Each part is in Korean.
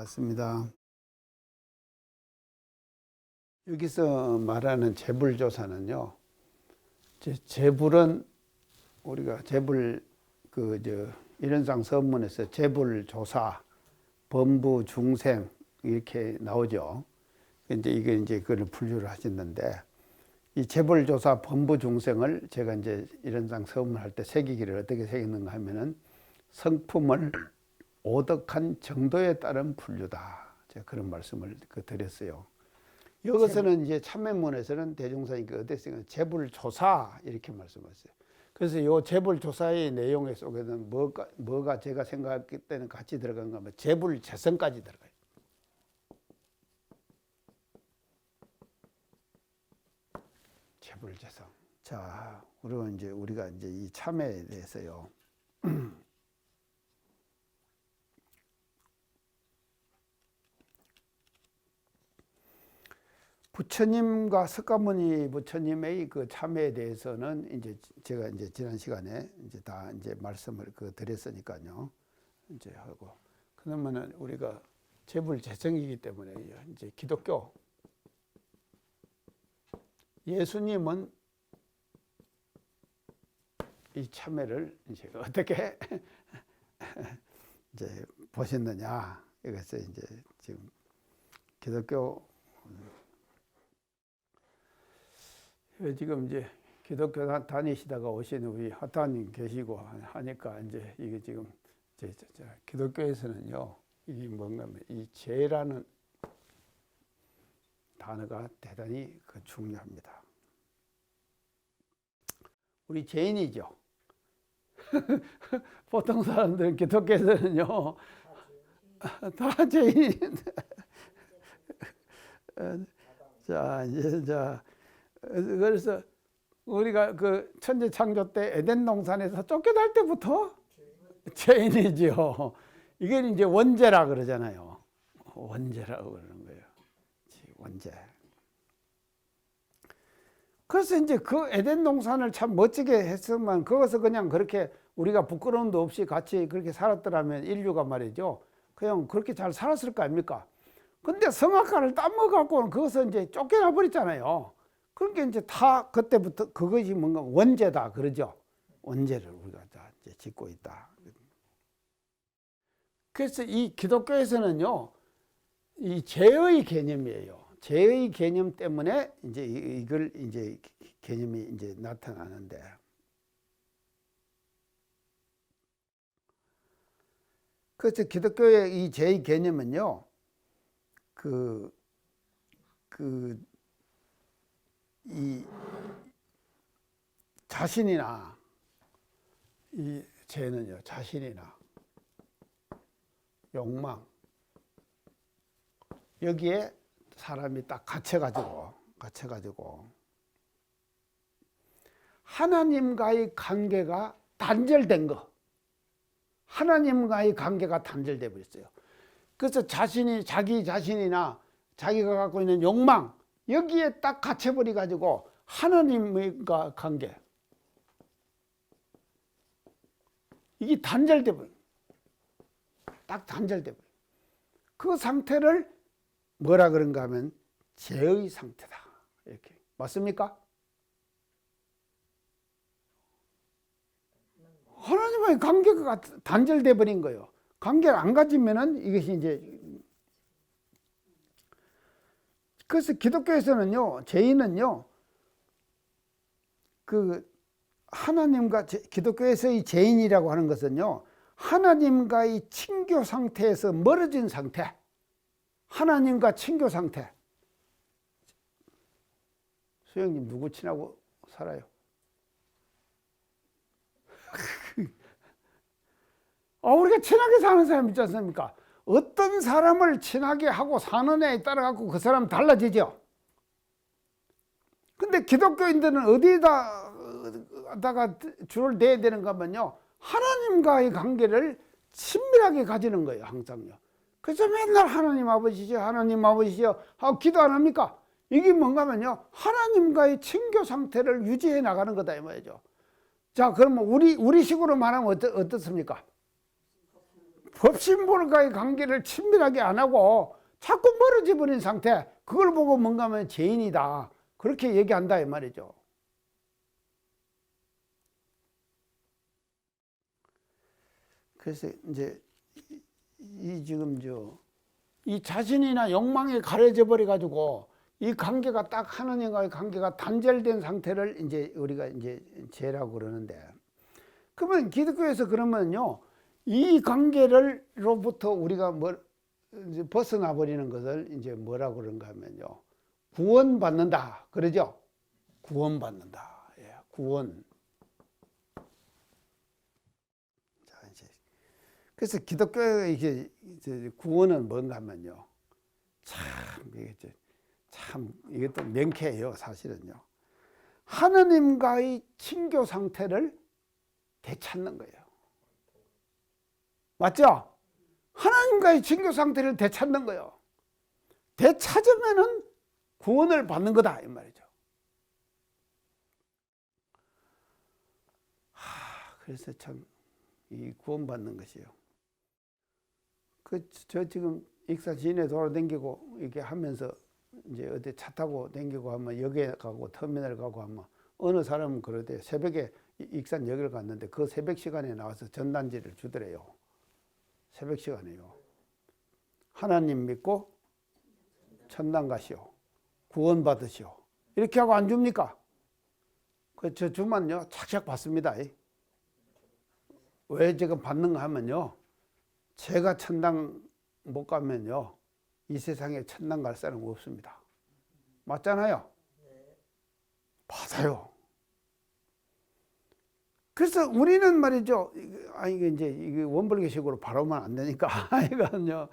반갑습니다. 여기서 말하는 재불조사는요, 재불은 우리가 재불 일현상 서문에서 재불조사, 범부중생 이렇게 나오죠. 이제 그걸 분류를 하셨는데, 이 재불조사, 범부중생을 제가 이제 일현상 서문할 때 새기기를 어떻게 새기는가 하면은 성품을 오덕한 정도에 따른 분류다. 제가 그런 말씀을 드렸어요. 여기서는 이제 참회문에서는 대종사님께 어땠어요? 재불조사 이렇게 말씀하셨어요. 그래서 이 재불조사의 내용 속에는 뭐가 제가 생각할 때는 같이 들어간 거면 재불재성까지 들어가요. 재불재성. 자, 우리가 이제 이 참회에 대해서요. 부처님과 석가모니 부처님의 그 참회에 대해서는 이제 제가 이제 지난 시간에 이제 다 이제 말씀을 드렸으니까요. 이제 하고. 그러면은 우리가 재불재성이기 때문에 이제 기독교 예수님은 이 참회를 이제 어떻게 이제 보셨느냐. 이것을 이제 지금 기독교 지금 이제 기독교 다니시다가 오신 우리 하타님 계시고 하니까 이제 이게 지금 기독교에서는요, 이게 뭔가 하면 이 죄라는 단어가 대단히 중요합니다. 우리 죄인이죠. 보통 사람들은 기독교에서는요, 다 죄인인데. 그래서 우리가 그 천지 창조 때 에덴 동산에서 쫓겨날 때부터 죄인이죠. 이게 이제 원죄라 그러잖아요. 원죄라고 그러는 거예요. 원죄. 그래서 이제 그 에덴 동산을 참 멋지게 했으면 그것을 그냥 그렇게 우리가 부끄러움도 없이 같이 그렇게 살았더라면 인류가 말이죠. 그냥 그렇게 잘 살았을 거 아닙니까? 근데 성악과를 따먹어갖고는 그것을 이제 쫓겨나 버렸잖아요. 그러니까 이제 다 그때부터 그것이 뭔가 원죄다 그러죠. 원죄를 우리가 다 이제 짓고 있다. 그래서 이 기독교에서는요, 이 죄의 개념이에요. 죄의 개념 때문에 이제 이걸 이제 개념이 이제 나타나는데, 그래서 기독교의 이 죄의 개념은요, 이 자신이나 이 죄는요, 자신이나 욕망 여기에 사람이 딱 갇혀가지고 하나님과의 관계가 단절된 거, 하나님과의 관계가 단절돼 버렸어요. 그래서 자기 자신이나 자기가 갖고 있는 욕망 여기에 딱 갇혀버려 가지고 하나님과 관계 이게 단절돼 버려. 딱 단절돼 버려. 그 상태를 뭐라 그런가 하면 죄의 상태다. 이렇게 맞습니까? 하나님과의 관계가 단절돼 버린 거예요. 관계를 안 가지면은 이것이 이제 그래서 기독교에서는요, 죄인은요, 하나님과 기독교에서의 죄인이라고 하는 것은요, 하나님과의 친교 상태에서 멀어진 상태, 하나님과 친교 상태. 수영님 누구 친하고 살아요? 우리가 친하게 사는 사람 있지 않습니까? 어떤 사람을 친하게 하고 사는 애에 따라 갖고 그 사람 달라지죠. 근데 기독교인들은 어디다가 줄을 대야 되는가 하면요, 하나님과의 관계를 친밀하게 가지는 거예요, 항상요. 그래서 맨날 하나님 아버지시여 하고 기도 안 합니까? 이게 뭔가 하면요, 하나님과의 친교 상태를 유지해 나가는 거다 이 말이죠. 자, 그러면 우리 식으로 말하면 어떻습니까? 법신불가의 관계를 친밀하게 안 하고 자꾸 멀어져 버린 상태, 그걸 보고 뭔가 하면 죄인이다, 그렇게 얘기한다 이 말이죠. 그래서 이제 이 지금 이 자신이나 욕망에 가려져 버려 가지고 이 관계가 딱 하나님과의 관계가 단절된 상태를 이제 우리가 이제 죄라고 그러는데, 그러면 기독교에서 그러면요, 이 관계를로부터 우리가 이제 벗어나 버리는 것을 이제 뭐라고 그런가 하면요, 구원받는다 그러죠. 구원받는다. 예, 구원. 자, 이제 그래서 기독교의 이게 구원은 뭔가 하면요, 참 이것도 명쾌해요, 사실은요. 하나님과의 친교 상태를 되찾는 거예요. 맞죠? 하나님과의 친교 상태를 되찾는 거예요. 되찾으면은 구원을 받는 거다 이 말이죠. 그래서 참 이 구원받는 것이요. 저 지금 익산 시내 돌아다니고 이렇게 하면서 이제 어디 차 타고 다니고 하면 역에 가고 터미널 가고 하면 어느 사람은 그러대, 새벽에 익산 역을 갔는데 그 새벽 시간에 나와서 전단지를 주더래요. 새벽 시간에요. 하나님 믿고 천당 가시오, 구원 받으시오, 이렇게 하고 안 줍니까? 저 주만요 착착 받습니다. 왜 지금 받는가 하면요, 제가 천당 못 가면요 이 세상에 천당 갈 사람 없습니다. 맞잖아요. 받아요. 그래서 우리는 말이죠, 이게 원불교식으로 바로만 안 되니까 이거는요,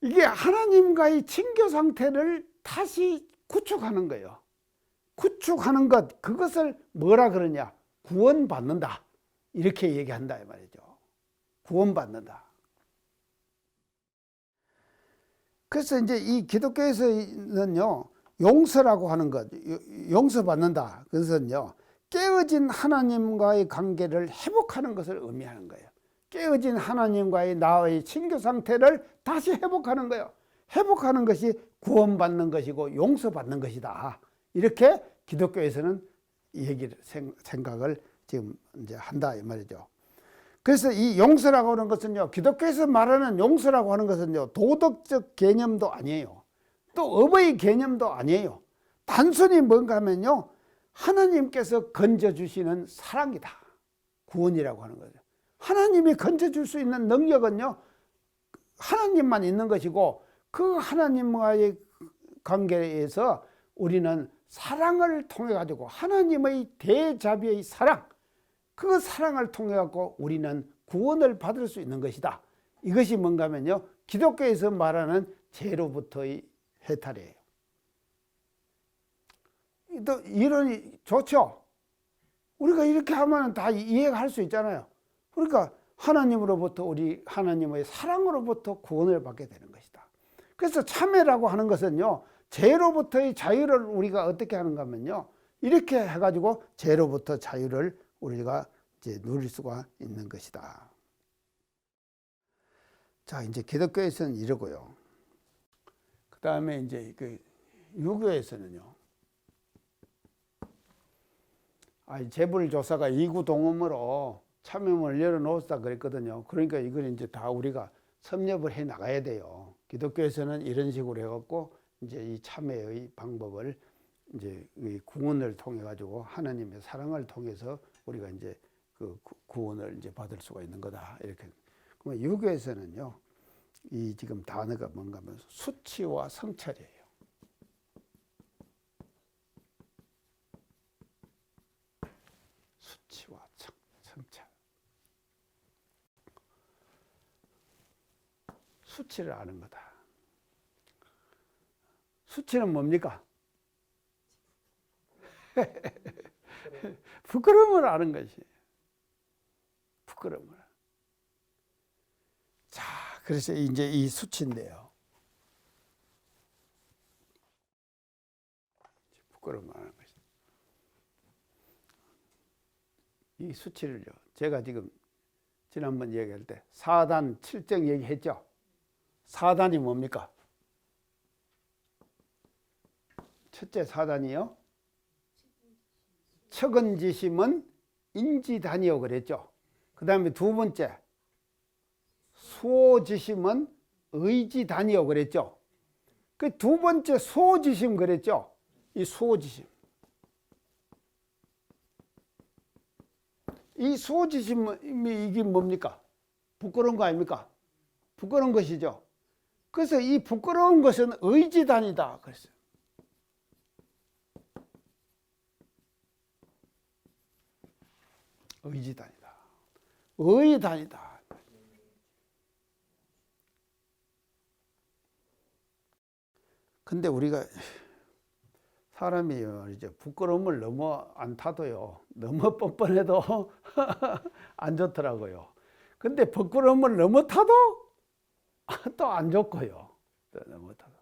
이게 하나님과의 친교 상태를 다시 구축하는 거예요. 구축하는 것, 그것을 뭐라 그러냐, 구원받는다, 이렇게 얘기한다 이 말이죠. 구원받는다. 그래서 이제 이 기독교에서는요, 용서라고 하는 것, 용서받는다, 그것은요 깨어진 하나님과의 관계를 회복하는 것을 의미하는 거예요. 깨어진 하나님과의 나의 친교 상태를 다시 회복하는 거예요. 회복하는 것이 구원받는 것이고 용서받는 것이다, 이렇게 기독교에서는 생각을 지금 이제 한다 이 말이죠. 그래서 이 용서라고 하는 것은요, 기독교에서 말하는 용서라고 하는 것은요, 도덕적 개념도 아니에요. 또 업의 개념도 아니에요. 단순히 뭔가 하면요, 하나님께서 건져주시는 사랑이다, 구원이라고 하는 거죠. 하나님이 건져줄 수 있는 능력은요, 하나님만 있는 것이고, 그 하나님과의 관계에서 우리는 사랑을 통해 가지고, 하나님의 대자비의 사랑, 그 사랑을 통해 갖고 우리는 구원을 받을 수 있는 것이다. 이것이 뭔가 하면요, 기독교에서 말하는 죄로부터의 해탈이에요. 또 이론이 좋죠. 우리가 이렇게 하면 다 이해가 할 수 있잖아요. 그러니까 하나님으로부터, 우리 하나님의 사랑으로부터 구원을 받게 되는 것이다. 그래서 참회라고 하는 것은요, 죄로부터의 자유를 우리가 어떻게 하는가 하면요, 이렇게 해가지고 죄로부터 자유를 우리가 이제 누릴 수가 있는 것이다. 자, 이제 기독교에서는 이러고요. 그 다음에 이제 유교에서는요, 재불조사가 이구동음으로 참여문을 열어놓았다 그랬거든요. 그러니까 이걸 이제 다 우리가 섭렵을 해 나가야 돼요. 기독교에서는 이런 식으로 해갖고 이제 이 참회의 방법을 이제 구원을 통해 가지고 하나님의 사랑을 통해서 우리가 이제 그 구원을 이제 받을 수가 있는 거다, 이렇게. 그러면 유교에서는요, 이 지금 단어가 뭔가 하면 수치와 성찰이에요. 수치와 성찰. 수치를 아는 거다. 수치는 뭡니까? 부끄러움을 아는 것이에요. 부끄러움을. 자, 그래서 이제 이 수치인데요. 부끄러움을 아는 것이. 이 수치를요, 제가 지금 지난번 얘기할 때 사단 7정 얘기했죠. 사단이 뭡니까? 첫째 사단이요. 척은지심은 인지단이요 그랬죠. 그 다음에 두 번째 수호지심은 의지단이요 그랬죠. 그 두 번째 수호지심 그랬죠. 이 수호지심. 이 수호지심이 이게 뭡니까? 부끄러운 거 아닙니까? 부끄러운 것이죠. 그래서 이 부끄러운 것은 의지단이다 그랬어요. 의지단이다. 의단이다. 근데 우리가 사람이요, 이제 부끄러움을 너무 안 타도요, 너무 뻔뻔해도 안 좋더라고요. 근데 부끄러움을 너무 타도 또 안 좋고요. 또 너무 타도.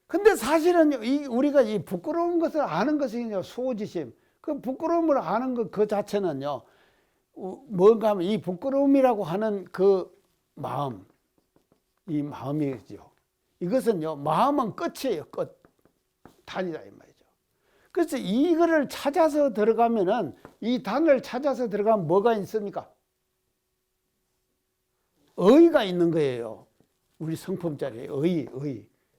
근데 사실은 우리가 이 부끄러운 것을 아는 것이 수호지심. 그 부끄러움을 아는 것 그 자체는요, 뭔가 하면 이 부끄러움이라고 하는 그 마음, 이 마음이죠. 이것은요, 마음은 끝이에요. 끝. 단이다 이 말이죠. 그래서 이거를 찾아서 들어가면은, 이 단을 찾아서 들어가면 뭐가 있습니까? 의가 있는 거예요. 우리 성품자리에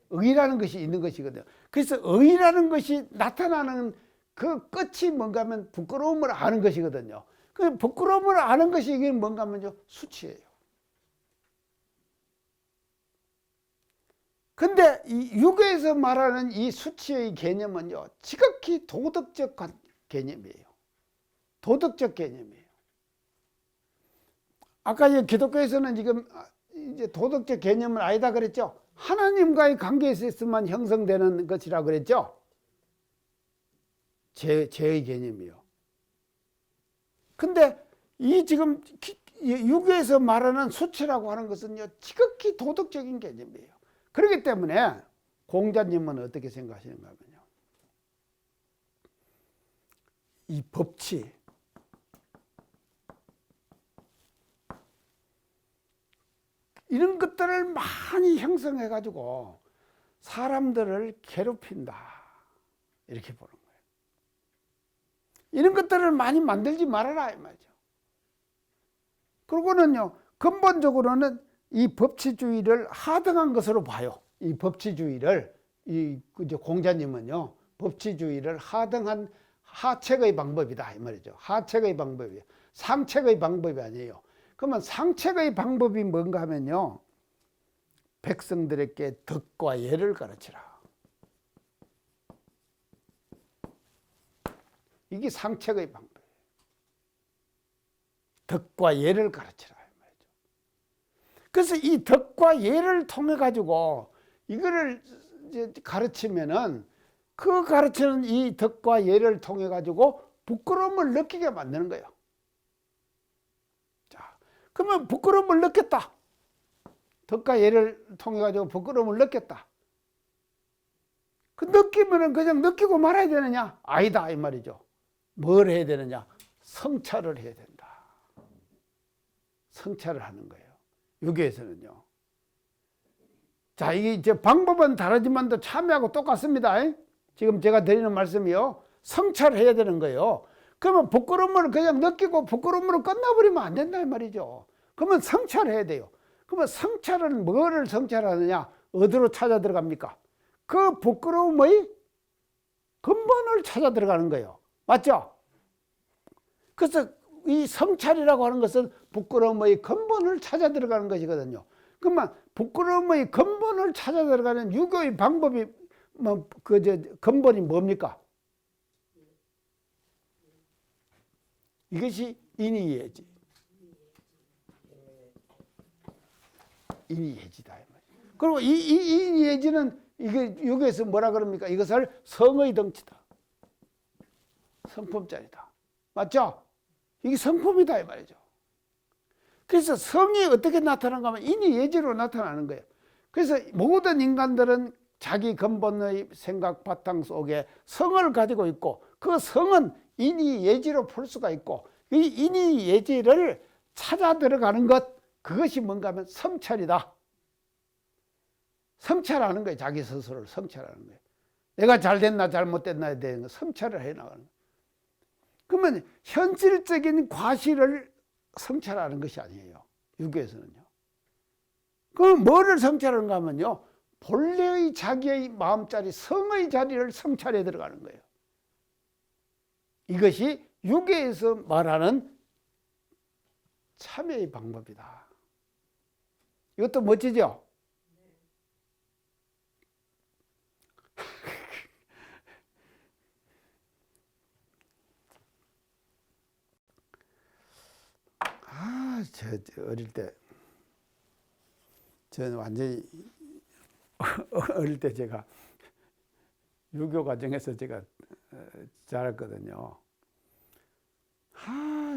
의라는 것이 있는 것이거든요. 그래서 의라는 것이 나타나는 그 끝이 뭔가 하면 부끄러움을 아는 것이거든요. 그 부끄러움을 아는 것이 이게 뭔가 하면요, 수치예요. 근데 이 유교에서 말하는 이 수치의 개념은요, 지극히 도덕적 개념이에요. 도덕적 개념이에요. 아까 기독교에서는 지금 이제 도덕적 개념은 아니다 그랬죠. 하나님과의 관계에서 있으면 형성되는 것이라 그랬죠. 죄의 개념이요. 근데 이 지금 유교에서 말하는 수치라고 하는 것은요, 지극히 도덕적인 개념이에요. 그렇기 때문에 공자님은 어떻게 생각하시는가 하면요, 이 법치, 이런 것들을 많이 형성해 가지고 사람들을 괴롭힌다 이렇게 보는 거예요. 이런 것들을 많이 만들지 말아라 이 말이죠. 그리고는요, 근본적으로는 이 법치주의를 하등한 것으로 봐요. 이 법치주의를, 공자님은요, 법치주의를 하등한 하책의 방법이다 이 말이죠. 하책의 방법이에요. 상책의 방법이 아니에요. 그러면 상책의 방법이 뭔가 하면요, 백성들에게 덕과 예를 가르치라. 이게 상책의 방법이에요. 덕과 예를 가르치라 이 말이죠. 그래서 이 덕과 예를 통해 가지고 이거를 이제 가르치면은, 그 가르치는 이 덕과 예를 통해 가지고 부끄러움을 느끼게 만드는 거예요. 자, 그러면 부끄러움을 느꼈다. 덕과 예를 통해 가지고 부끄러움을 느꼈다. 그 느끼면은 그냥 느끼고 말아야 되느냐? 아니다 이 말이죠. 뭘 해야 되느냐? 성찰을 해야 된다. 성찰을 하는 거예요. 유교에서는요. 자, 이게 이제 방법은 다르지만도 참여하고 똑같습니다. 지금 제가 드리는 말씀이요, 성찰을 해야 되는 거예요. 그러면 부끄러움을 그냥 느끼고 부끄러움으로 끝나버리면 안 된다 이 말이죠. 그러면 성찰해야 돼요. 그러면 성찰은 뭐를 성찰하느냐? 어디로 찾아 들어갑니까? 그 부끄러움의 근본을 찾아 들어가는 거예요. 맞죠? 그래서 이 성찰이라고 하는 것은 부끄러움의 근본을 찾아 들어가는 것이거든요. 그러면 부끄러움의 근본을 찾아 들어가는 유교의 방법이 근본이 뭡니까? 이것이 인의예지. 인의예지다. 그리고 이 인의예지는 이게 유교에서 뭐라 그럽니까? 이것을 성의 덩치다. 성품짜리다. 맞죠? 이게 성품이다 이 말이죠. 그래서 성이 어떻게 나타나는가 하면 인의예지로 나타나는 거예요. 그래서 모든 인간들은 자기 근본의 생각 바탕 속에 성을 가지고 있고, 그 성은 인의예지로 풀 수가 있고, 이 인의예지를 찾아 들어가는 것, 그것이 뭔가 하면 성찰이다. 성찰하는 거예요. 자기 스스로를 성찰하는 거예요. 내가 잘됐나 잘못됐나에 대한 성찰을 해나가는 거예요. 그러면 현실적인 과실을 성찰하는 것이 아니에요. 유교에서는요. 그럼 뭐를 성찰하는가 하면요. 본래의 자기의 마음자리, 성의 자리를 성찰해 들어가는 거예요. 이것이 유교에서 말하는 참회의 방법이다. 이것도 멋지죠? 저 어릴 때, 저는 완전히 어릴 때 제가 유교 과정에서 제가 자랐거든요.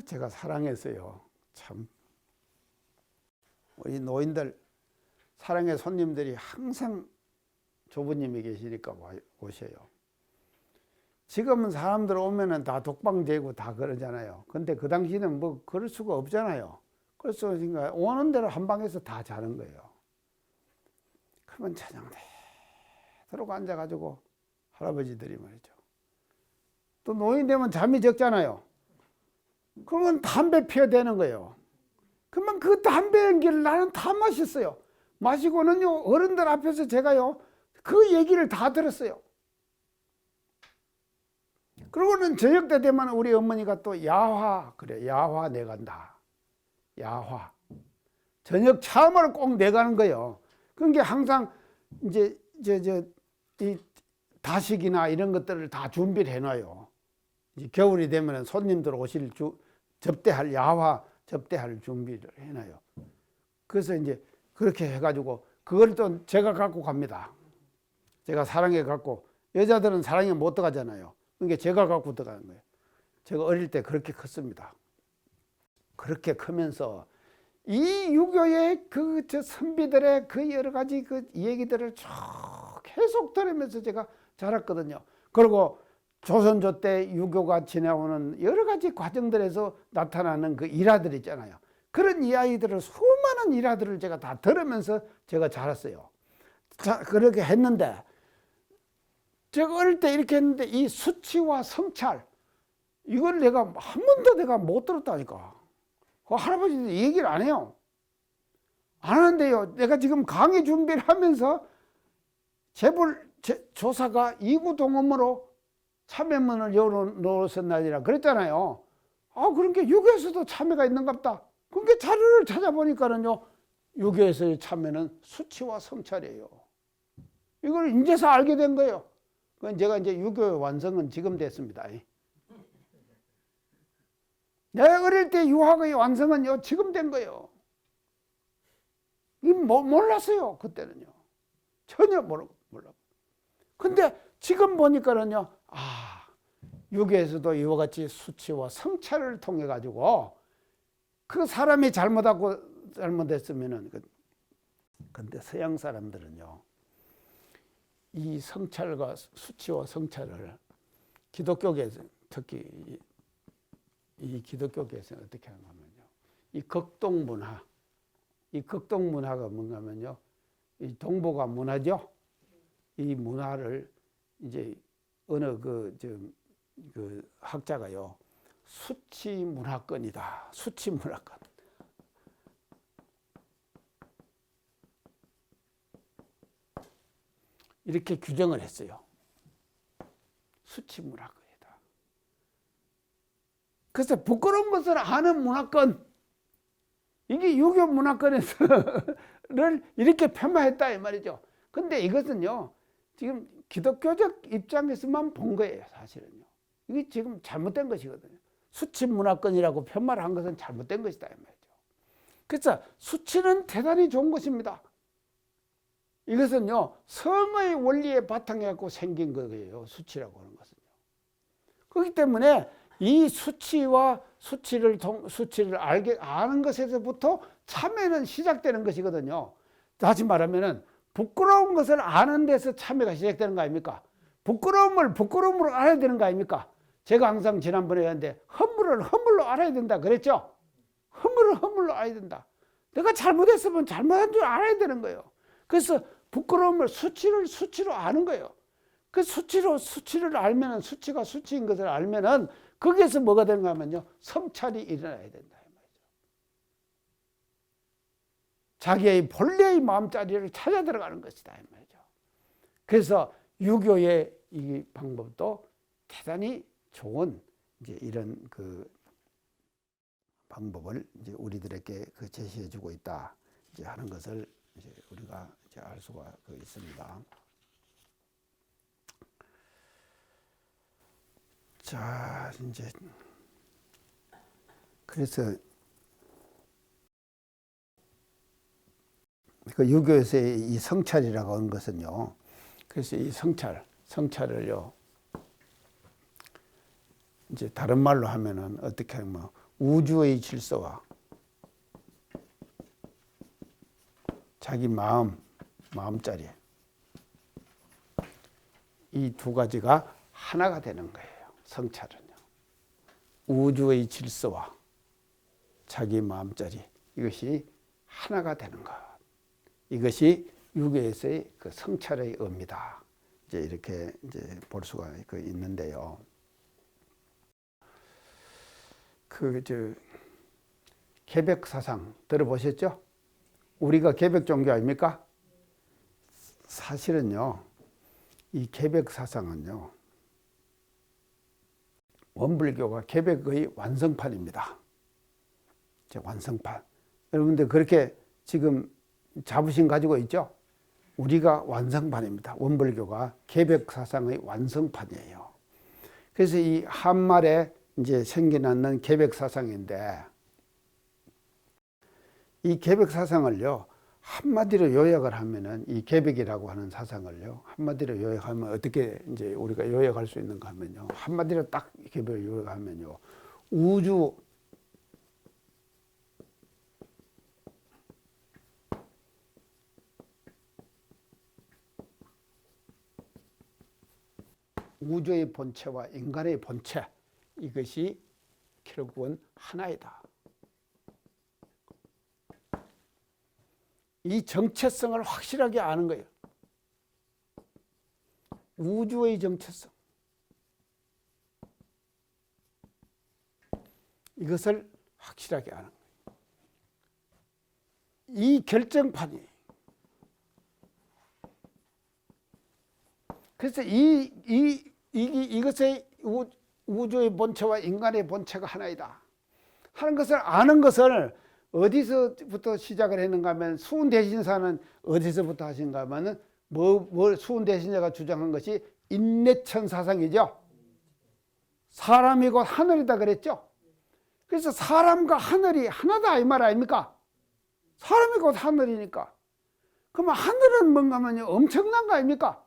제가 사랑했어요. 참. 우리 노인들, 사랑의 손님들이 항상 조부님이 계시니까 오셔요. 지금은 사람들 오면은 다 독방제고 다 그러잖아요. 근데 그 당시는 뭐 그럴 수가 없잖아요. 그래서 오는 대로 한 방에서 다 자는 거예요. 그러면 저녁 내도록 앉아가지고 할아버지들이 말이죠. 또 노인 되면 잠이 적잖아요. 그러면 담배 피워야 되는 거예요. 그러면 그 담배 연기를 나는 다 마셨어요. 마시고는요, 어른들 앞에서 제가요, 그 얘기를 다 들었어요. 그러고는 저녁 때 되면 우리 어머니가 또 야화, 그래, 야화 내간다. 야화. 저녁 참을 꼭 내가는 거예요. 그러니까 항상 이제, 이 다식이나 이런 것들을 다 준비를 해놔요. 이제 겨울이 되면 손님들 오실 접대할 야화, 접대할 준비를 해놔요. 그래서 이제 그렇게 해가지고 그걸 또 제가 갖고 갑니다. 제가 사랑해 갖고, 여자들은 사랑에 못 들어가잖아요. 그러니까 제가 갖고 들어가는 거예요. 제가 어릴 때 그렇게 컸습니다. 그렇게 크면서 이 유교의 그 선비들의 그 여러 가지 그 얘기들을 쭉 계속 들으면서 제가 자랐거든요. 그리고 조선조 때 유교가 지나오는 여러 가지 과정들에서 나타나는 그 일화들 있잖아요. 그런 이야기들을, 수많은 일화들을 제가 다 들으면서 제가 자랐어요. 자, 그렇게 했는데, 제가 어릴 때 이렇게 했는데, 이 수치와 성찰, 이걸 내가 한 번도 내가 못 들었다니까. 그 할아버지도 얘기를 안 해요. 안 하는데요. 내가 지금 강의 준비를 하면서 재벌 조사가 이구동엄으로 참회문을 열어놓으셨나이라 그랬잖아요. 그러니까 유교에서도 참회가 있는갑다. 그러니까 자료를 찾아보니까는요, 유교에서의 참회는 수치와 성찰이에요. 이걸 인제서 알게 된 거예요. 제가 이제 유교의 완성은 지금 됐습니다. 내가 어릴 때 유학의 완성은요, 지금 된 거예요. 몰랐어요, 그때는요. 전혀 몰라. 근데 지금 보니까는요, 유교에서도 이와 같이 수치와 성찰을 통해 가지고 그 사람이 잘못했으면은, 근데 서양 사람들은요, 이 성찰과 수치와 성찰을 기독교계에서, 특히 이 기독교계에서는 어떻게 하냐면요, 이 극동문화, 이 극동문화가 뭔가 하면요, 이 동북아 문화죠. 이 문화를 이제 어느 그 학자가요, 수치 문화권이다. 수치 문화권. 이렇게 규정을 했어요. 수치 문화권이다. 그래서 부끄러운 것을 아는 문화권, 이게 유교 문화권에서를 이렇게 폄하했다 이 말이죠. 근데 이것은요, 지금 기독교적 입장에서만 본 거예요, 사실은요. 이게 지금 잘못된 것이거든요. 수치 문화권이라고 폄하를 한 것은 잘못된 것이다 이 말이죠. 그래서 수치는 대단히 좋은 것입니다. 이것은요, 성의 원리에 바탕에 갖고 생긴 거예요, 수치라고 하는 것은요. 그렇기 때문에 이 수치와 수치를 아는 것에서부터 참회는 시작되는 것이거든요. 다시 말하면은 부끄러운 것을 아는 데서 참회가 시작되는 거 아닙니까? 부끄러움을 부끄러움으로 알아야 되는 거 아닙니까? 제가 항상 지난번에 했는데, 허물을 허물로 알아야 된다 그랬죠? 허물허물로 알아야 된다. 내가 잘못했으면 잘못한 줄 알아야 되는 거예요. 그래서 부끄러움을 수치로 아는 거예요. 그 수치를 알면은, 수치가 수치인 것을 알면은 거기에서 뭐가 되는가 하면요, 성찰이 일어나야 된다 이 말이죠. 자기의 본래의 마음자리를 찾아 들어가는 것이다 이 말이죠. 그래서 유교의 이 방법도 대단히 좋은 이제 이런 그 방법을 이제 우리들에게 그 제시해주고 있다 이제 하는 것을 이제 우리가 이제 알 수가 그 있습니다. 자, 이제 그래서 그 유교에서의 이 성찰이라고 하는 것은요. 그래서 이 성찰을요. 이제 다른 말로 하면은 어떻게 하면 우주의 질서와 자기 마음자리 이 두 가지가 하나가 되는 거예요. 성찰은요. 우주의 질서와 자기 마음자리 이것이 하나가 되는 것. 이것이 유교에서의 그 성찰의 의미다. 이제 이렇게 이제 볼 수가 있는데요. 개백 사상 들어보셨죠? 우리가 개백 종교 아닙니까? 사실은요, 이 개백 사상은요, 원불교가 개백의 완성판입니다. 완성판. 여러분들 그렇게 지금 자부심 가지고 있죠? 우리가 완성판입니다. 원불교가 개백 사상의 완성판이에요. 그래서 이 한말에 이제 생겨나는 개백 사상인데, 이 개백 사상을요, 한마디로 요약을 하면은, 이 개백이라고 하는 사상을요, 한마디로 요약하면 어떻게 이제 우리가 요약할 수 있는가 하면요, 한마디로 딱 개백을 요약하면요, 우주의 본체와 인간의 본체, 이것이 결국은 하나이다. 이 정체성을 확실하게 아는 거예요. 우주의 정체성. 이것을 확실하게 아는 거예요. 이 결정판이. 그래서 이것의 우주의 본체와 인간의 본체가 하나이다 하는 것을 아는 것을 어디서부터 시작을 했는가 하면, 수훈대신사는 어디서부터 하신가 하면 수훈대신자가 주장한 것이 인내천 사상이죠. 사람이 곧 하늘이다 그랬죠. 그래서 사람과 하늘이 하나다 이 말 아닙니까? 사람이 곧 하늘이니까. 그러면 하늘은 뭔가 하면요, 엄청난 거 아닙니까?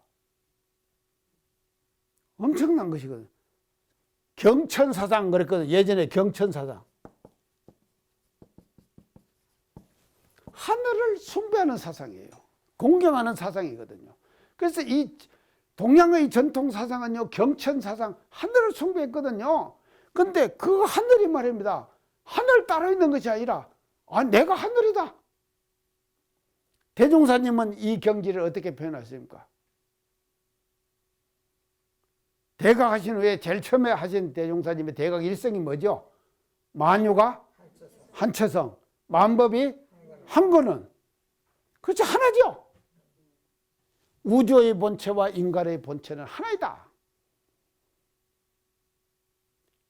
엄청난 것이거든요. 경천사상 그랬거든요. 예전에 경천사상. 하늘을 숭배하는 사상이에요. 공경하는 사상이거든요. 그래서 이 동양의 전통 사상은요, 경천사상, 하늘을 숭배했거든요. 근데 그 하늘이 말입니다. 하늘 따라 있는 것이 아니라, 내가 하늘이다. 대종사님은 이 경지를 어떻게 표현하십니까? 대각 하신 후에 제일 처음에 하신 대종사님의 대각 일성이 뭐죠? 만유가 한처성, 만법이 한거는. 그렇죠, 하나죠. 우주의 본체와 인간의 본체는 하나이다.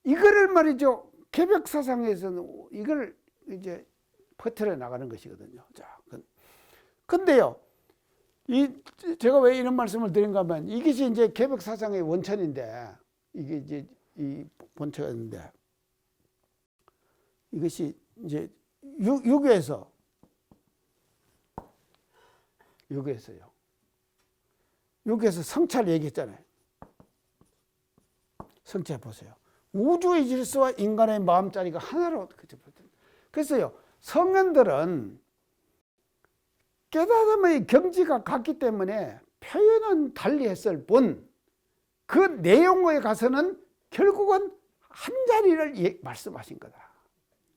이거를 말이죠, 개백사상에서는 이걸 이제 퍼뜨려 나가는 것이거든요. 자, 근데요, 제가 왜 이런 말씀을 드린가 하면, 이것이 이제 개백사상의 원천인데, 이게 이제 이 본체가 있는데, 이것이 이제 유교에서요. 유교에서 성찰 얘기했잖아요. 성찰 보세요. 우주의 질서와 인간의 마음자리가 하나로. 그래서요, 성현들은 깨달음의 경지가 같기 때문에 표현은 달리 했을 뿐, 그 내용에 가서는 결국은 한 자리를 말씀하신 거다.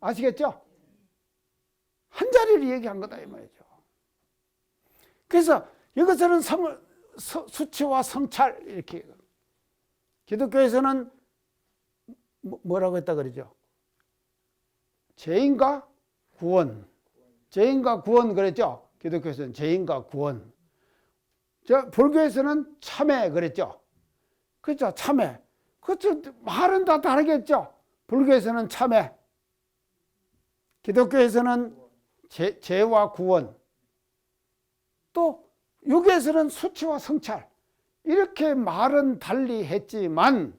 아시겠죠? 한 자리를 얘기한 거다 이 말이죠. 그래서 이것은 수치와 성찰 이렇게. 기독교에서는 뭐라고 했다 그러죠? 죄인과 구원. 죄인과 구원 그랬죠? 기독교에서는 죄인과 구원. 불교에서는 참회 그랬죠? 그렇죠? 참회. 그렇죠? 말은 다 다르겠죠? 불교에서는 참회. 기독교에서는 죄와 구원. 또 유교에서는 수치와 성찰. 이렇게 말은 달리 했지만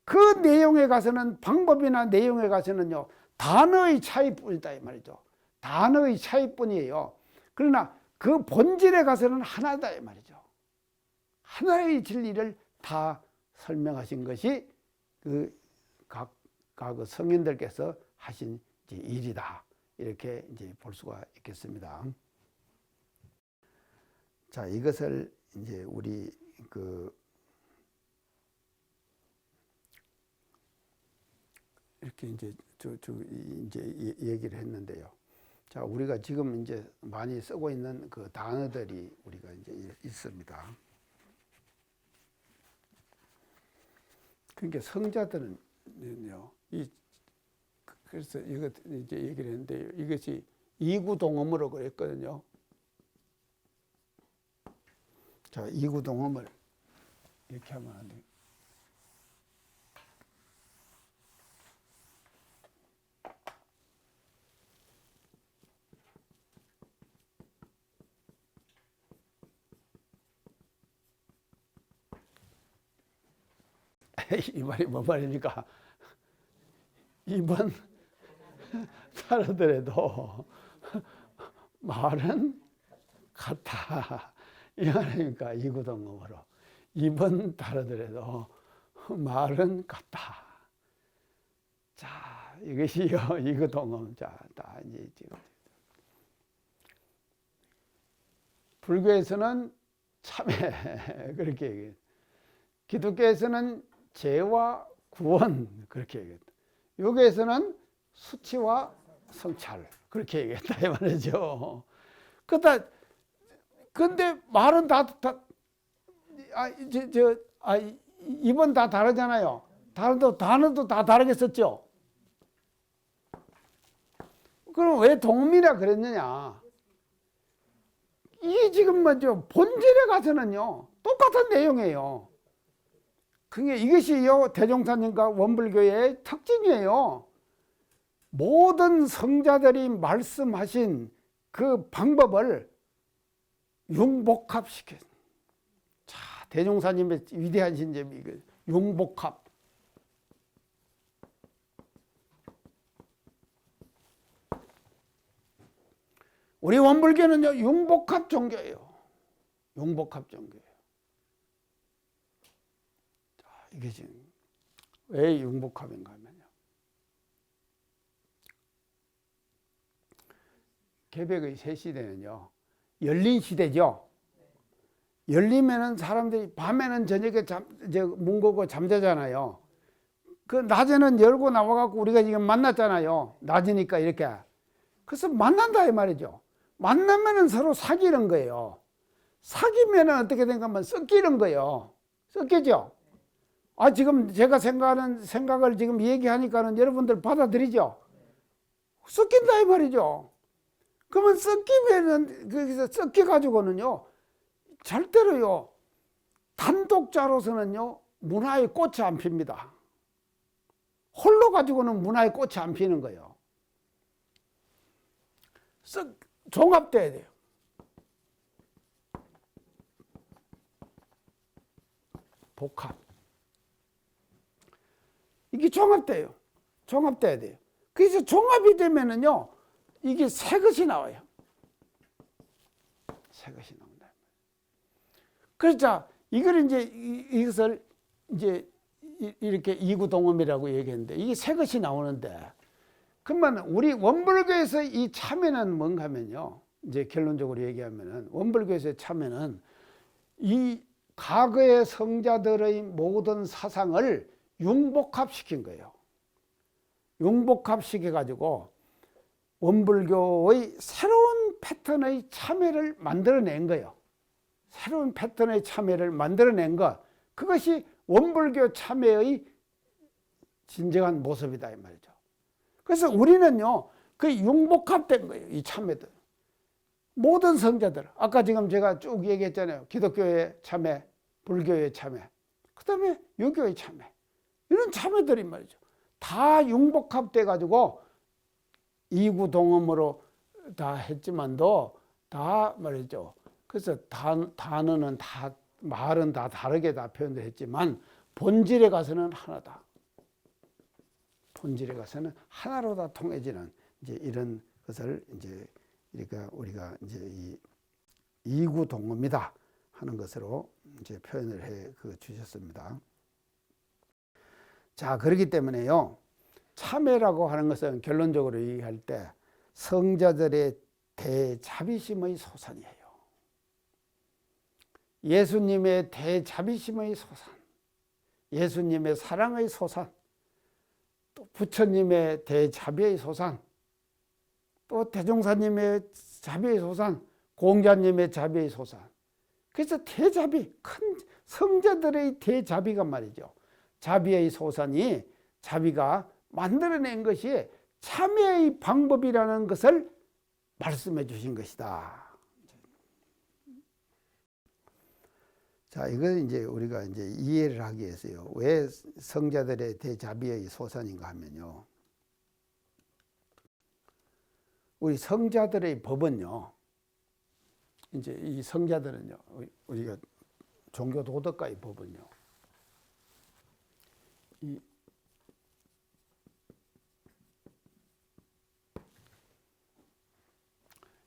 그 내용에 가서는 방법이나 내용에 가서는요. 단어의 차이뿐이다 이 말이죠. 단어의 차이뿐이에요. 그러나 그 본질에 가서는 하나다 이 말이죠. 하나의 진리를 다 설명하신 것이 각 성인들께서 하신 일이다. 이렇게 이제 볼 수가 있겠습니다. 자, 이것을 이제 우리 이렇게 이제 이제 얘기를 했는데요. 자, 우리가 지금 이제 많이 쓰고 있는 그 단어들이 우리가 이제 있습니다. 그러니까 성자들은요, 그래서 이거 이제 얘기를 했는데 이것이 이구동음으로 그랬거든요. 자, 이구동음을 이렇게 하면 안 돼요. 이 말이 뭔 말입니까? 이번 다르더라도 말은 같다. 이 말입니까? 이구동음으로. 이번 다르더라도 말은 같다. 자, 이것이요. 이구동음. 자, 다 이제 지금. 불교에서는 참회. 그렇게 얘기해요. 기독교에서는 죄와 구원 그렇게 얘기했다. 여기에서는 수치와 성찰 그렇게 얘기했다 이 말이죠. 근데 말은 이번 다 다르잖아요. 단어도 다 다르게 썼죠. 그럼 왜 동음이라 그랬느냐? 이게 지금 먼저 본질에 가서는요 똑같은 내용이에요. 그게 이것이요 대종사님과 원불교의 특징이에요. 모든 성자들이 말씀하신 그 방법을 융복합시켜. 자, 대종사님의 위대한 신점이 융복합. 우리 원불교는요 융복합 종교예요. 융복합 종교예요. 이게 지금 왜 융복합인가 하면요. 개벽의 새 시대는요. 열린 시대죠. 열리면은 사람들이 밤에는 저녁에 문 걸고 잠자잖아요. 그 낮에는 열고 나와갖고 우리가 지금 만났잖아요. 낮이니까 이렇게. 그래서 만난다 이 말이죠. 만나면은 서로 사귀는 거예요. 사귀면은 어떻게 된가 하면 섞이는 거예요. 섞이죠. 지금 제가 생각하는 생각을 지금 얘기하니까는 여러분들 받아들이죠? 섞인다, 이 말이죠. 그러면 섞이면은, 거기서 섞여가지고는요, 절대로요, 단독자로서는요, 문화의 꽃이 안 핍니다. 홀로 가지고는 문화의 꽃이 안 피는 거예요. 종합돼야 돼요. 복합. 이게 종합돼요. 종합돼야 돼요. 그래서 종합이 되면은요, 이게 새 것이 나와요. 새 것이 나온다. 그래서 이걸 이것을 이제 이렇게 이구동음이라고 얘기했는데 이게 새 것이 나오는데 그러면 우리 원불교에서 이 참회는 뭔가 하면요. 이제 결론적으로 얘기하면은 원불교에서의 참회는 이 과거의 성자들의 모든 사상을 융복합시킨 거예요. 융복합시켜 가지고 원불교의 새로운 패턴의 참여를 만들어낸 거예요. 새로운 패턴의 참여를 만들어낸 것, 그것이 원불교 참여의 진정한 모습이다 이 말이죠. 그래서 우리는요, 그 융복합된 거예요. 이 참여들. 모든 성자들, 아까 지금 제가 쭉 얘기했잖아요. 기독교의 참여, 불교의 참여, 그 다음에 유교의 참여, 이런 참여들이 말이죠. 다 융복합돼 가지고 이구동음으로 다 했지만도 다 말이죠. 그래서 단어는 다, 말은 다 다르게 다 표현을 했지만 본질에 가서는 하나다. 본질에 가서는 하나로 다 통해지는 이제 이런 것을 이제 우리가 이제 이 이구동음이다 하는 것으로 이제 표현을 해 주셨습니다. 자, 그렇기 때문에요, 참회라고 하는 것은 결론적으로 얘기할 때 성자들의 대자비심의 소산이에요. 예수님의 대자비심의 소산, 예수님의 사랑의 소산, 또 부처님의 대자비의 소산, 또 대종사님의 자비의 소산, 공자님의 자비의 소산. 그래서 대자비, 큰 성자들의 대자비가 말이죠. 자비의 소산이, 자비가 만들어낸 것이 참회의 방법이라는 것을 말씀해 주신 것이다. 자, 이걸 이제 우리가 이제 이해를 하기 위해서요. 왜 성자들의 대자비의 소산인가 하면요. 우리 성자들의 법은요, 이제 이 성자들은요, 우리가 종교 도덕가의 법은요, 이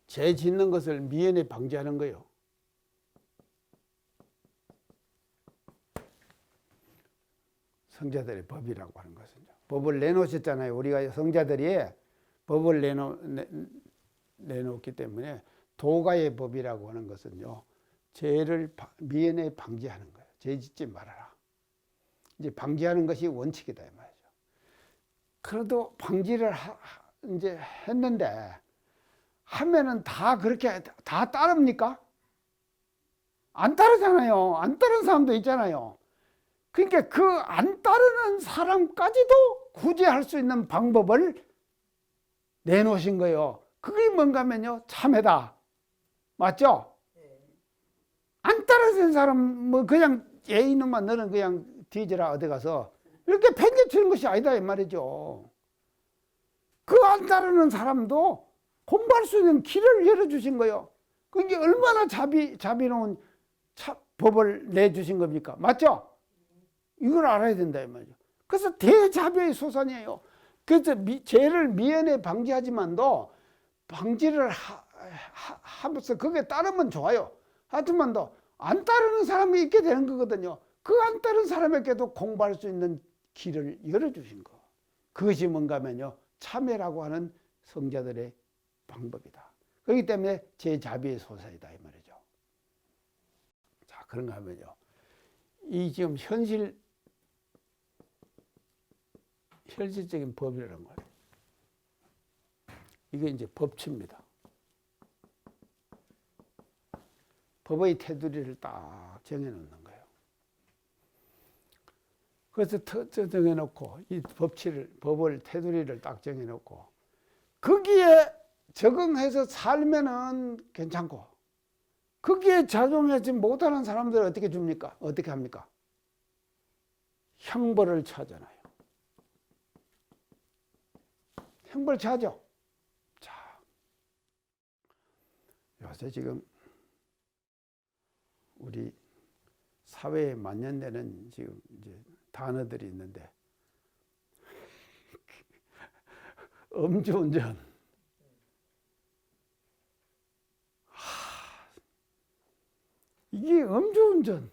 죄 짓는 것을 미연에 방지하는 거예요. 성자들의 법이라고 하는 것은요. 법을 내놓으셨잖아요. 우리가 성자들이 법을 내놓기 때문에 도가의 법이라고 하는 것은요, 죄를 미연에 방지하는 거예요. 죄 짓지 말아라. 이제 방지하는 것이 원칙이다 이 말이죠. 그래도 방지를 이제 했는데 하면은 다 그렇게 다 따릅니까? 안 따르잖아요. 안 따르는 사람도 있잖아요. 그러니까 그 안 따르는 사람까지도 구제할 수 있는 방법을 내놓으신 거예요. 그게 뭔가 하면요, 참회다. 맞죠? 안 따르는 사람 뭐 그냥 이놈아 너는 그냥 뒤져라 어디 가서 이렇게 팽개치는 것이 아니다 이 말이죠. 그 안 따르는 사람도 공부할 수 있는 길을 열어주신 거예요. 그게 얼마나 자비로운 법을 내주신 겁니까? 맞죠? 이걸 알아야 된다 이 말이죠. 그래서 대자비의 소산이에요. 그래서 죄를 미연에 방지하지만도 방지를 하면서 그게 따르면 좋아요. 하지만도 안 따르는 사람이 있게 되는 거거든요. 그 안 따르는 사람에게도 공부할 수 있는 길을 열어주신 거. 그것이 뭔가 하면요, 참회라고 하는 성자들의 방법이다. 그렇기 때문에 제자비의 소산이다 이 말이죠. 자, 그런가 하면요, 이 지금 현실적인 법이라는 거예요. 이게 이제 법치입니다. 법의 테두리를 딱 정해놓는 거예요. 그래서 정해놓고 이 법을 테두리를 딱 정해놓고 거기에 적응해서 살면은 괜찮고 거기에 적용하지 못하는 사람들은 어떻게 줍니까? 어떻게 합니까? 형벌을 처하잖아요. 형벌 처하죠. 자, 요새 지금 우리 사회에 만연되는 지금 이제 단어들이 있는데 음주운전, 이게 음주운전,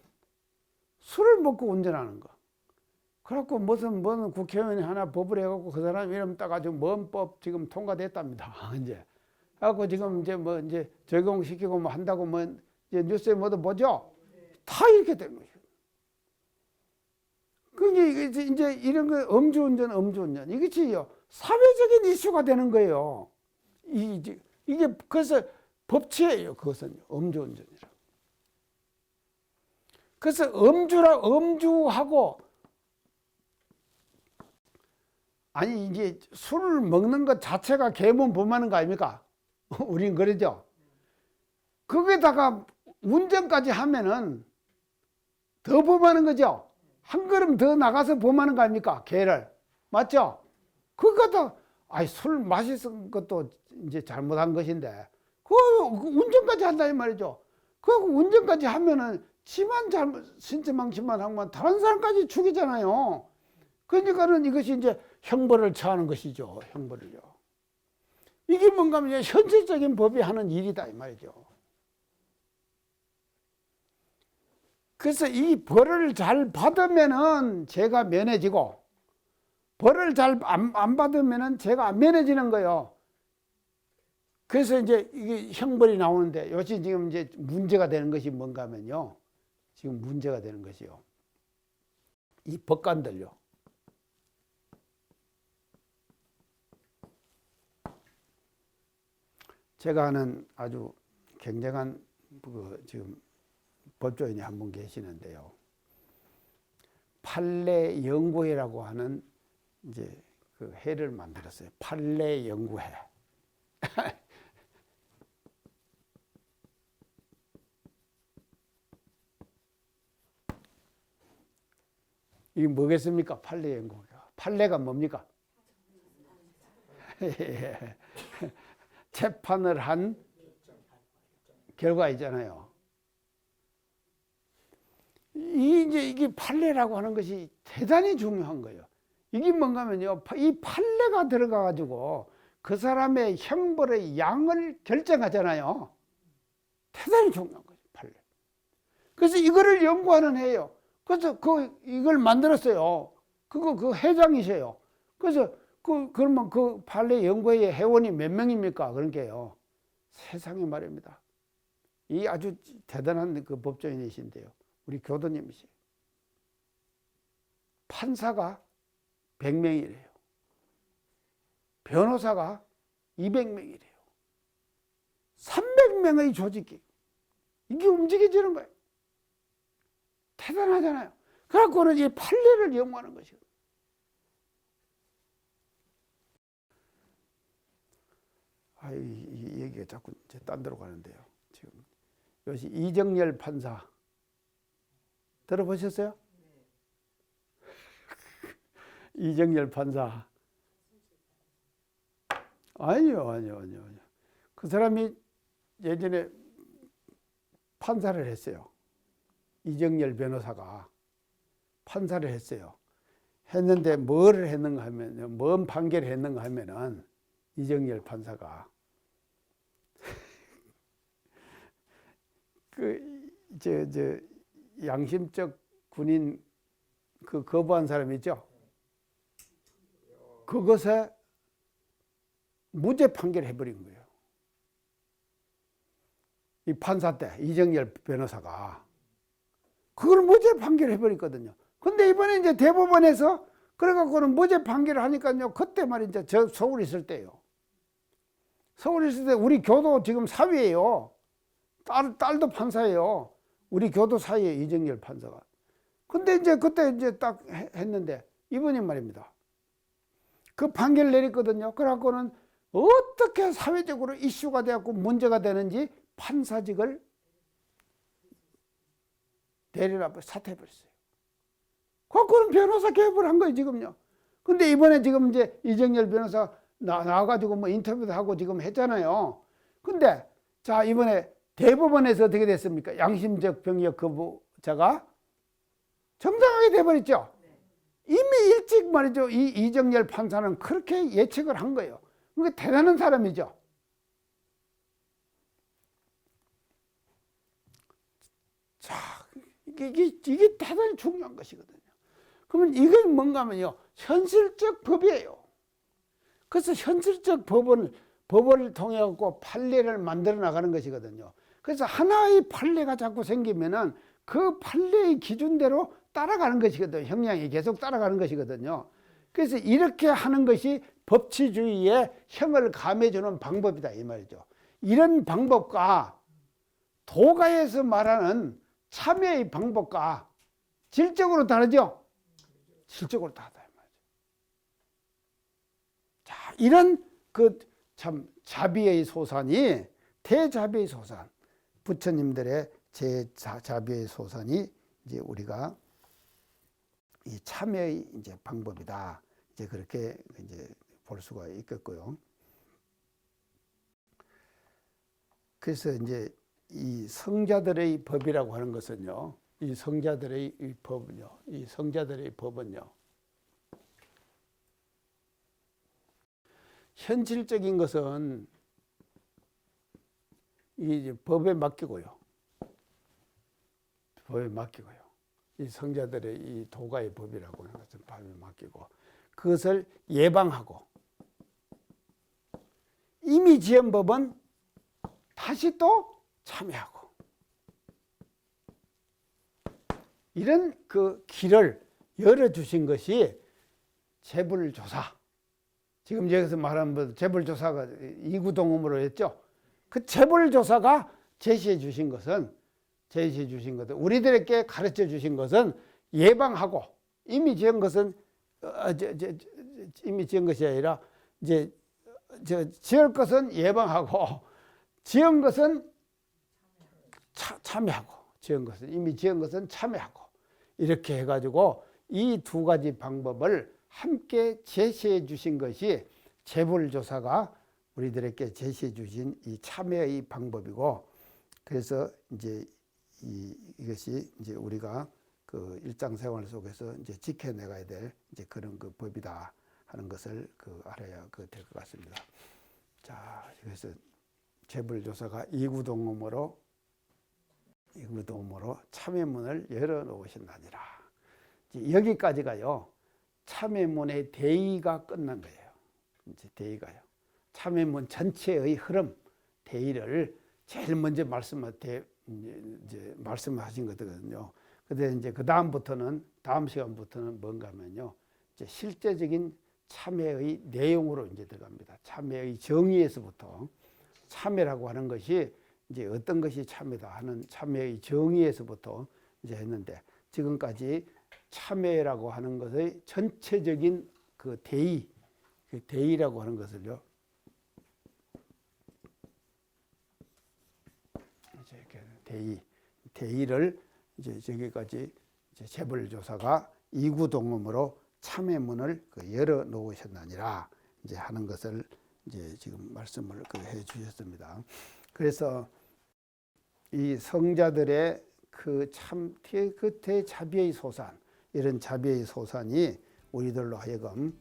술을 먹고 운전하는 거. 그래갖고 무슨 국회의원이 하나 법을 해갖고 그 사람 이름 따가지고 뭔 법 지금 통과됐답니다. 이제. 그래갖고 지금 이제 적용시키고 뭐 한다고 이제 뉴스에 뭐도 보죠? 다 이렇게 된 거죠. 그게 이제 이런 거 음주운전 이것이요, 사회적인 이슈가 되는 거예요. 이게 그래서 법치예요. 그것은 음주운전이라. 그래서 음주하고 아니 이제 술을 먹는 것 자체가 계문 범하는 거 아닙니까? 우린 그러죠. 거기다가 운전까지 하면은 더 범하는 거죠. 한 걸음 더 나가서 범하는 거 아닙니까? 개를. 맞죠? 그거다. 아니 술 마시는 것도 이제 잘못한 것인데 그 운전까지 한다 이 말이죠. 그 운전까지 하면은 지만 잘못 신체망신만 하면 다른 사람까지 죽이잖아요. 그러니까는 이것이 이제 형벌을 처하는 것이죠. 형벌을요. 이게 뭔가 하면 현실적인 법이 하는 일이다 이 말이죠. 그래서 이 벌을 잘 받으면은 죄가 면해지고 벌을 잘 안 받으면은 죄가 안 면해지는 거예요. 그래서 이제 이게 형벌이 나오는데 요즘 지금 이제 문제가 되는 것이 뭔가 하면요. 지금 문제가 되는 것이요. 이 법관들요. 제가 아는 아주 굉장한 지금 법조인이 한 분 계시는데요. 판례연구회라고 하는 이제 그 회를 만들었어요. 판례연구회. 이게 뭐겠습니까? 판례연구회가. 판례가 뭡니까? 재판을 한 결과이잖아요. 이게 판례라고 하는 것이 대단히 중요한 거예요. 이게 뭔가 하면요. 이 판례가 들어가가지고 그 사람의 형벌의 양을 결정하잖아요. 대단히 중요한 거죠. 판례. 그래서 이거를 연구하는 해요. 그래서 이걸 만들었어요. 그 회장이세요. 그래서 그러면 그 판례 연구회 회원이 몇 명입니까? 그런 게요. 세상에 말입니다. 이 아주 대단한 그 법조인이신데요. 우리 교도님이세요. 판사가 100명이래요. 변호사가 200명이래요. 300명의 조직이 이게 움직여지는 거예요. 대단하잖아요. 그래갖고는 이 판례를 연구하는 것이에요. 이 얘기가 자꾸 이제 딴 데로 가는데요. 지금 요새 이정열 판사 들어보셨어요? 이정열 판사. 아니요. 그 사람이 예전에 판사를 했어요. 이정열 변호사가 판사를 했어요. 했는데 뭐를 했는가 하면, 뭔 판결을 했는가 하면은 이정열 판사가 양심적 군인 거부한 사람 있죠? 그것에 무죄 판결을 해버린 거예요. 이 판사 때 이정열 변호사가 그걸 무죄 판결을 해버렸거든요. 근데 이번에 이제 대법원에서 그래갖고는 무죄 판결을 하니까요. 그때 말이죠. 저 서울에 있을 때요. 서울에 있을 때 우리 교도 지금 사위예요. 딸도 판사예요. 우리 교도 사이에 이정열 판사가. 근데 이제 그때 이제 딱 했는데 이번에 말입니다. 그 판결을 내렸거든요. 그래갖고는 어떻게 사회적으로 이슈가 되었고 문제가 되는지 판사직을 내려놔 사퇴해버렸어요. 그거는 변호사 개업을 한 거예요, 지금요. 근데 이번에 지금 이제 이정열 변호사 나와가지고 뭐 인터뷰도 하고 지금 했잖아요. 근데 자, 이번에 대법원에서 어떻게 됐습니까? 양심적 병역 거부자가 정당하게 돼버렸죠. 이미 일찍 말이죠. 이 이정열 판사는 그렇게 예측을 한 거예요. 그게 대단한 사람이죠. 자, 이게 대단히 중요한 것이거든요. 그러면 이건 뭔가 하면요. 현실적 법이에요. 그래서 현실적 법을 통해 갖고 판례를 만들어 나가는 것이거든요. 그래서 하나의 판례가 자꾸 생기면은 그 판례의 기준대로 따라가는 것이거든요. 형량이 계속 따라가는 것이거든요. 그래서 이렇게 하는 것이 법치주의에 형을 감해주는 방법이다 이 말이죠. 이런 방법과 도가에서 말하는 참여의 방법과 질적으로 다르죠. 질적으로 다르다 이 말이죠. 자, 이런 그 참 자비의 소산이 대자비의 소산, 부처님들의 제자비의 소산이 이제 우리가 이 참여의 이제 방법이다. 이제 그렇게 이제 볼 수가 있겠고요. 그래서 이제 이 성자들의 법이라고 하는 것은요, 이 성자들의 이 법은요, 이 성자들의 법은요, 현실적인 것은 이 법에 맡기고요. 법에 맡기고요. 이 성자들의 이 도가의 법이라고 하는 것은 법에 맡기고 그것을 예방하고 이미 지은 법은 다시 또 참여하고 이런 그 길을 열어주신 것이 재불조사. 지금 여기서 말하는 재불조사가 이구동음으로 했죠. 그 재불조사가 제시해 주신 것은 우리들에게 가르쳐 주신 것은 예방하고 이미 지은 것은 이미 지은 것이 아니라 이제 지을 것은 예방하고 지은 것은 참여하고 이미 지은 것은 참여하고 이렇게 해가지고 이 두 가지 방법을 함께 제시해 주신 것이 재불조사가 우리들에게 제시해 주신 이 참여의 방법이고 그래서 이제 이것이 이제 우리가 그 일상생활 속에서 이제 지켜내가야 될 이제 그런 그 법이다 하는 것을 그 알아야 될 것 같습니다. 자, 그래서 재불조사가 이구동음으로 참여문을 열어놓으신다니라. 여기까지가요. 참여문의 대의가 끝난 거예요. 이제 대의가요. 참여문 전체의 흐름, 대의를 제일 먼저 말씀하신 거거든요. 근데 이제 다음 시간부터는 뭔가 하면요. 이제 실제적인 참여의 내용으로 이제 들어갑니다. 참여의 정의에서부터 참여라고 하는 것이 이제 어떤 것이 참여다 하는 참여의 정의에서부터 이제 했는데 지금까지 참여라고 하는 것의 전체적인 그 대의, 그 대의라고 하는 것을요. 대의를 이제 저기까지 이제 재불조사가 이구동음으로 참여문을 열어 놓으셨나니라 이제 하는 것을 이제 지금 말씀을 해 주셨습니다. 그래서 이 성자들의 그 대자비의 소산, 이런 자비의 소산이 우리들로 하여금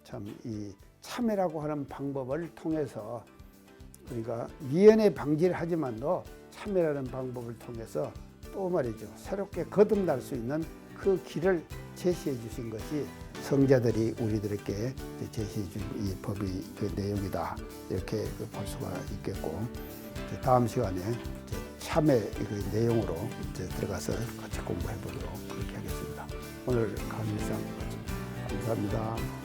참 이 참여라고 하는 방법을 통해서 우리가 미연에 방지를 하지만도 참여라는 방법을 통해서 또 말이죠. 새롭게 거듭날 수 있는 그 길을 제시해 주신 것이 성자들이 우리들에게 제시해 준 이 법의 그 내용이다. 이렇게 볼 수가 있겠고 다음 시간에 참여 그 내용으로 들어가서 같이 공부해 보도록 그렇게 하겠습니다. 오늘 강의상 감사합니다.